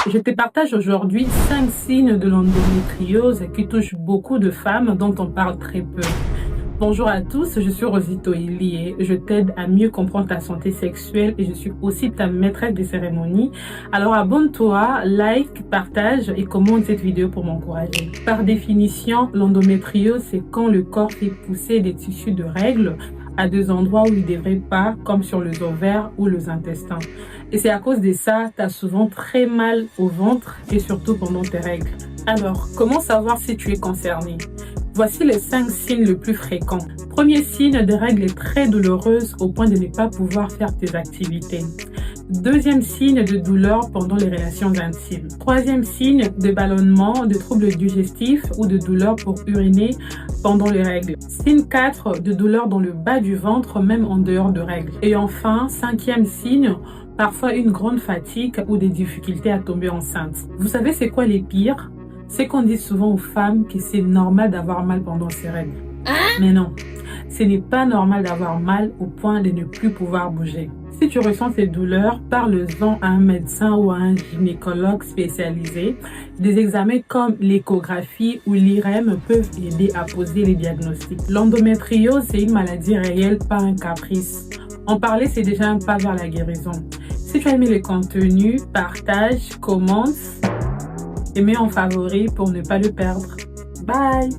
Je te partage aujourd'hui 5 signes de l'endométriose qui touchent beaucoup de femmes dont on parle très peu. Bonjour à tous, je suis Rosito Ilie. Je t'aide à mieux comprendre ta santé sexuelle et je suis aussi ta maîtresse des cérémonies. Alors abonne-toi, like, partage et commente cette vidéo pour m'encourager. Par définition, l'endométriose, c'est quand le corps fait pousser des tissus de règles à deux endroits où il ne devrait pas, comme sur les ovaires ou les intestins. Et c'est à cause de ça, tu as souvent très mal au ventre et surtout pendant tes règles. Alors, comment savoir si tu es concerné? Voici les 5 signes les plus fréquents. Premier signe, des règles très douloureuses au point de ne pas pouvoir faire tes activités. Deuxième signe, de douleur pendant les relations intimes. Troisième signe, de ballonnement, de troubles digestifs ou de douleur pour uriner pendant les règles. Signe 4, de douleur dans le bas du ventre, même en dehors de règles. Et enfin, cinquième signe, parfois une grande fatigue ou des difficultés à tomber enceinte. Vous savez c'est quoi les pires? C'est qu'on dit souvent aux femmes que c'est normal d'avoir mal pendant ces règles. Mais non, ce n'est pas normal d'avoir mal au point de ne plus pouvoir bouger. Si tu ressens ces douleurs, parle-en à un médecin ou à un gynécologue spécialisé. Des examens comme l'échographie ou l'IRM peuvent aider à poser les diagnostics. L'endométriose, c'est une maladie réelle, pas un caprice. En parler, c'est déjà un pas vers la guérison. Si tu as aimé le contenu, partage, commente et mets en favori pour ne pas le perdre. Bye!